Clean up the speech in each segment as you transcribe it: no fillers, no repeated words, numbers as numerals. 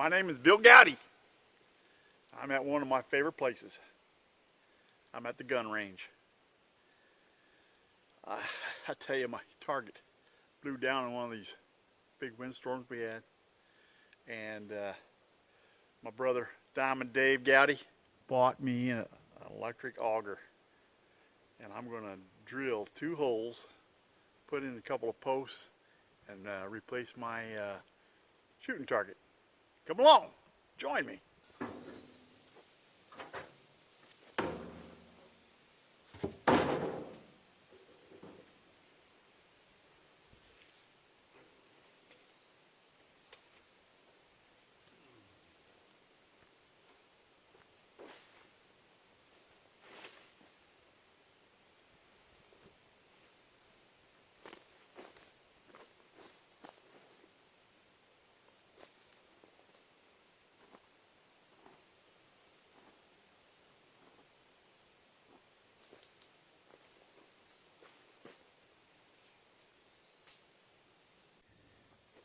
My name is Bill Goudy. I'm at one of my favorite places. I'm at the gun range. I tell you, my target blew down in one of these big windstorms we had. And my brother Diamond Dave Goudy bought me an electric auger. And I'm going to drill 2 holes, put in a couple of posts, and replace my shooting target. Come along, join me.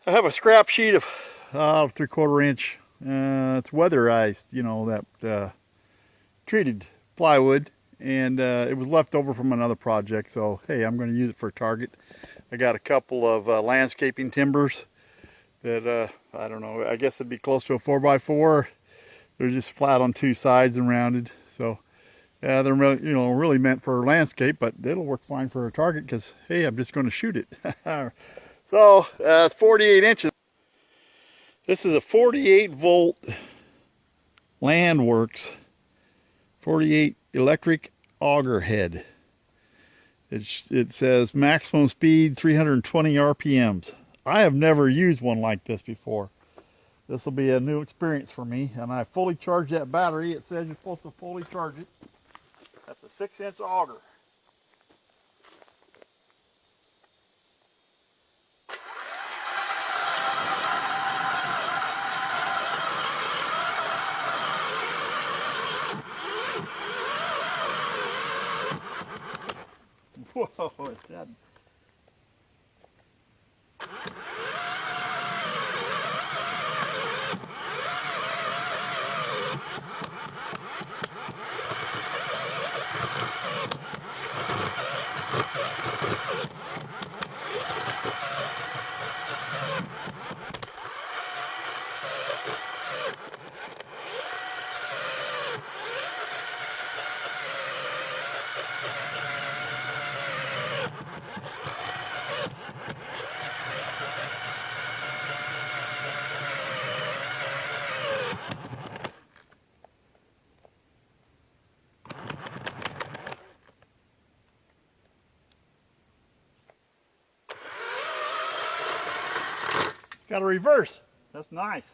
I have a scrap sheet of 3/4 inch. It's weatherized, you know, that treated plywood, and it was left over from another project. So hey, I'm going to use it for a target. I got a couple of landscaping timbers that I don't know. I guess it'd be close to a 4x4. They're just flat on 2 sides and rounded. So yeah, they're really, really meant for landscape, but it'll work fine for a target because hey, I'm just going to shoot it. So it's 48 inches. This is a 48 volt LandWorks 48 electric auger head. It says maximum speed 320 RPMs. I have never used one like this before. This will be a new experience for me. And I fully charged that battery. It says you're supposed to fully charge it. That's a 6-inch auger. Whoa, it's that. Got a reverse. That's nice.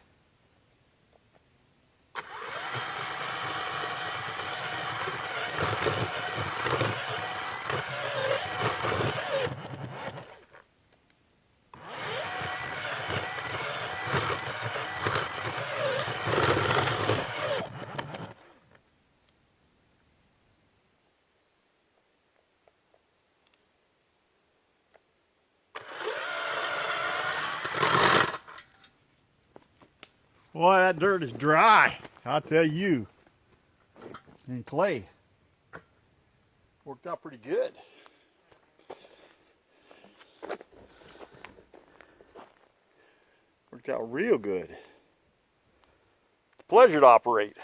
Boy, that dirt is dry, I'll tell you. And clay. Worked out pretty good. Worked out real good. It's a pleasure to operate.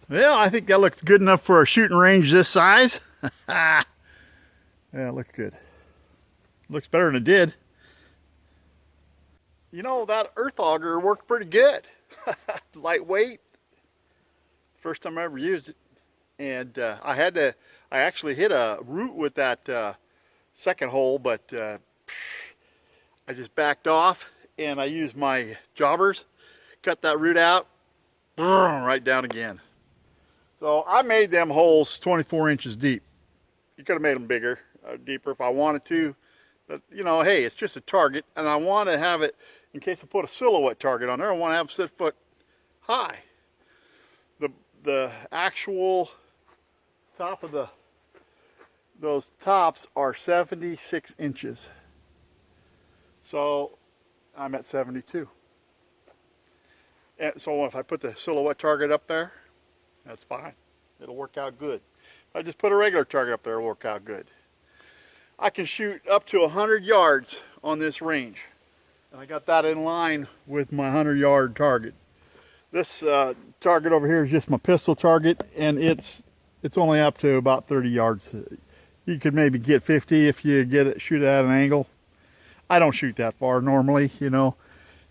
Well, I think that looks good enough for a shooting range this size. Yeah, it looks good. Looks better than it did. You know, that earth auger worked pretty good. Lightweight. First time I ever used it. And I actually hit a root with that second hole, but I just backed off and I used my jobbers, cut that root out, right down again. So I made them holes 24 inches deep. You could have made them bigger, deeper if I wanted to. But, you know, hey, it's just a target, and I want to have it, in case I put a silhouette target on there, I want to have it 6 foot high. The actual top of those tops are 76 inches. So I'm at 72. And so if I put the silhouette target up there, that's fine. It'll work out good. If I just put a regular target up there, it'll work out good. I can shoot up to 100 yards on this range. And I got that in line with my 100-yard target. This target over here is just my pistol target, and it's only up to about 30 yards. You could maybe get 50 if you shoot it at an angle. I don't shoot that far normally, you know.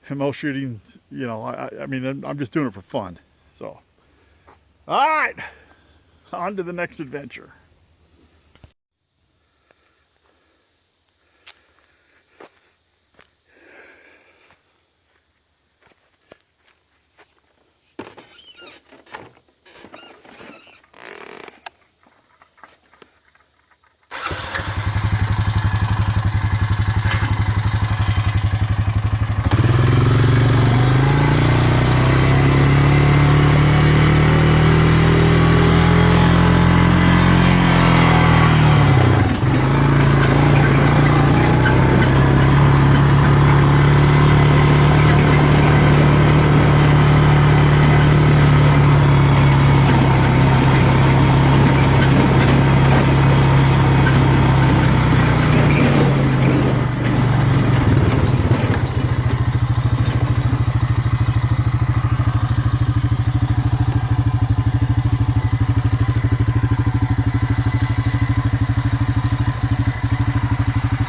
And most shooting, you know, I mean, I'm just doing it for fun. So, all right, on to the next adventure.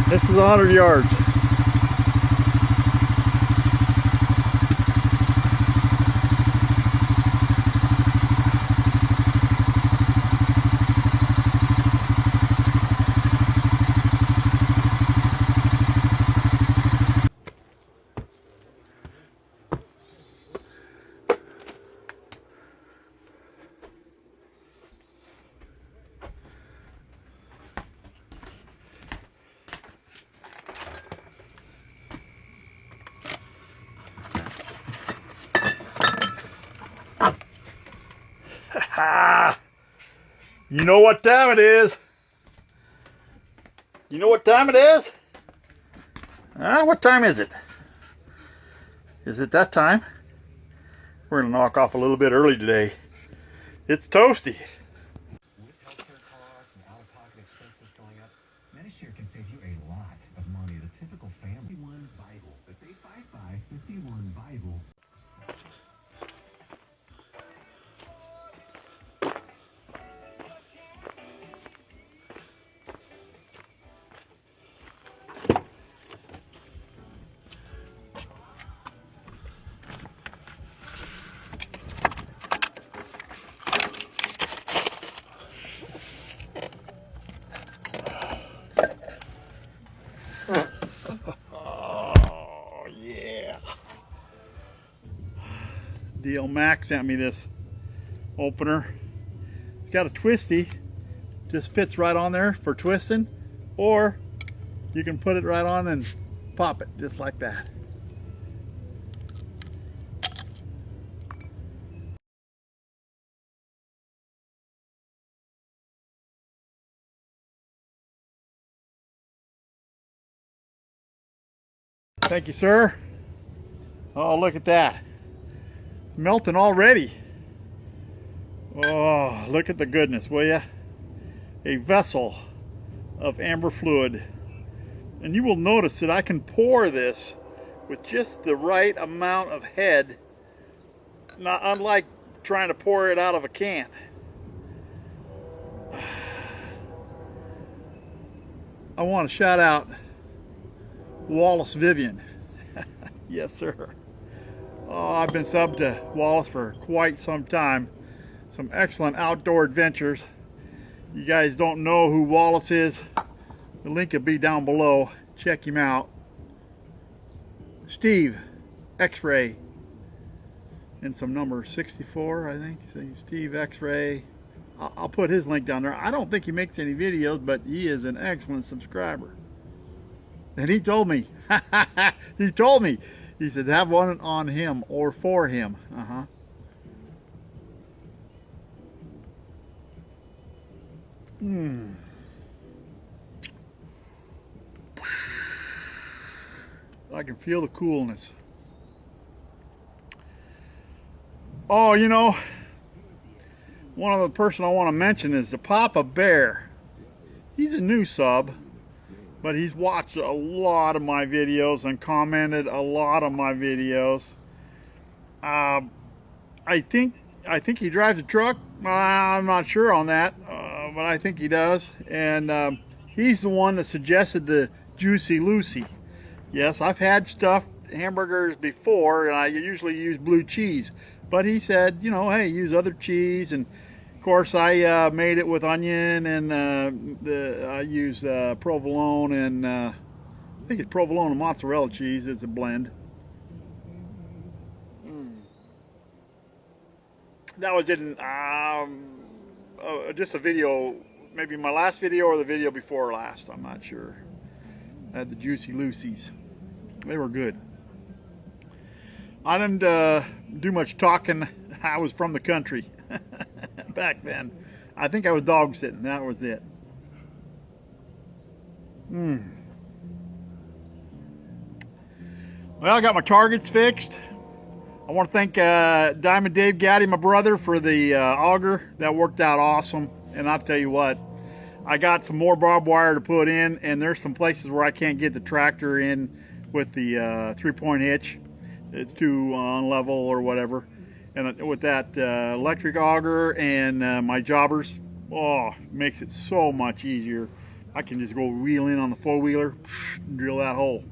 This is 100 yards. You know what time it is? You know what time it is? What time is it? Is it that time? We're going to knock off a little bit early today. It's toasty. With healthcare costs and out-of-pocket expenses going up, Medishare can save you a lot of money. The typical family. 51 Bible. That's 855-51 Bible. Oh, yeah. DL Mac sent me this opener. It's got a twisty, just fits right on there for twisting, or you can put it right on and pop it just like that. Thank you, sir. Oh, look at that. It's melting already. Oh, look at the goodness, will ya? A vessel of amber fluid. And you will notice that I can pour this with just the right amount of head. Not unlike trying to pour it out of a can. I want to shout out Wallace Vivian. Yes, sir. Oh, I've been subbed to Wallace for quite some time. Some excellent outdoor adventures. You guys don't know who Wallace is, the link will be down below. Check him out. Steve X-Ray and some number 64, I think. Steve X-Ray. I'll put his link down there. I don't think he makes any videos, but he is an excellent subscriber. And he told me, he said have one on him or for him. I can feel the coolness. Oh, you know, one of the person I want to mention is the Papa Bear. He's a new sub, but he's watched a lot of my videos and commented a lot of my videos. I think he drives a truck. I'm not sure on that, but I think he does. And he's the one that suggested the Juicy Lucy. Yes, I've had stuffed hamburgers before, and I usually use blue cheese. But he said, you know, hey, use other cheese. And of course, I made it with onion, and I used provolone, and I think it's provolone and mozzarella cheese. It's a blend. That was in just a video, maybe my last video or the video before last. I'm not sure. I had the Juicy Lucy's. They were good. I didn't do much talking. I was from the country back then. I think I was dog sitting. That was it. Well, I got my targets fixed. I want to thank Diamond Dave Goudy, my brother, for the auger. That worked out awesome. And I'll tell you what, I got some more barbed wire to put in, and there's some places where I can't get the tractor in with the 3-point hitch. It's too unlevel or whatever. And with that electric auger and my jobbers, oh, makes it so much easier. I can just go wheel in on the four-wheeler, drill that hole.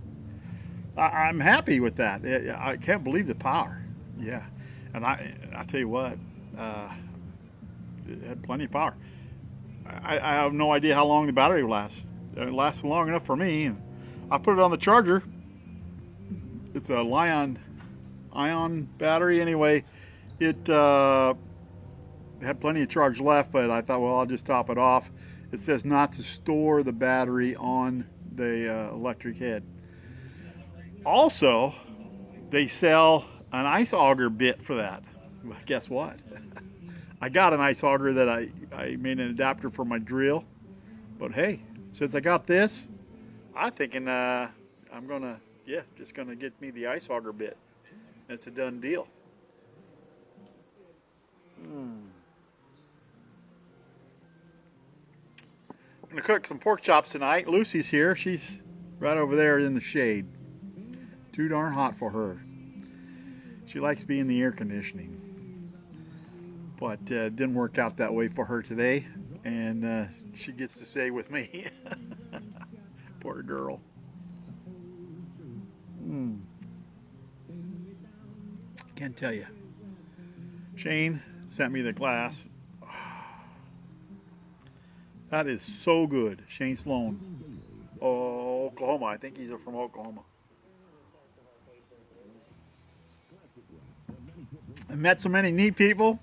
I'm happy with that. I can't believe the power. Yeah, and I tell you what, it had plenty of power. I have no idea how long the battery lasts. It lasted long enough for me. I put it on the charger. It's a ion battery anyway. It had plenty of charge left, but I thought, well, I'll just top it off. It says not to store the battery on the electric head. Also, they sell an ice auger bit for that. Well, guess what? I got an ice auger that I made an adapter for my drill. But hey, since I got this, I'm thinking I'm gonna, just gonna get me the ice auger bit. It's a done deal. I'm gonna cook some pork chops tonight. Lucy's here. She's right over there in the shade. Too darn hot for her. She likes being in the air conditioning. But it didn't work out that way for her today. And she gets to stay with me. Poor girl. Can't tell you. Shane sent me the glass. That is so good. Shane Sloan. Oh, Oklahoma. I think he's from Oklahoma. I met so many neat people,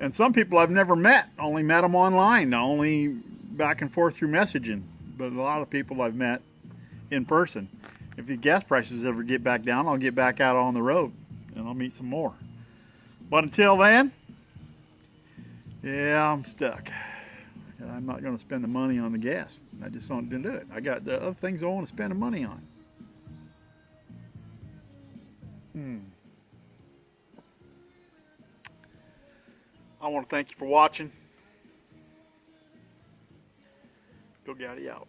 and some people I've never met. Only met them online, only back and forth through messaging. But a lot of people I've met in person. If the gas prices ever get back down, I'll get back out on the road and I'll meet some more. But until then, yeah, I'm stuck. I'm not going to spend the money on the gas. I just don't do it. I got the other things I want to spend the money on. I want to thank you for watching. Bill Goudy out.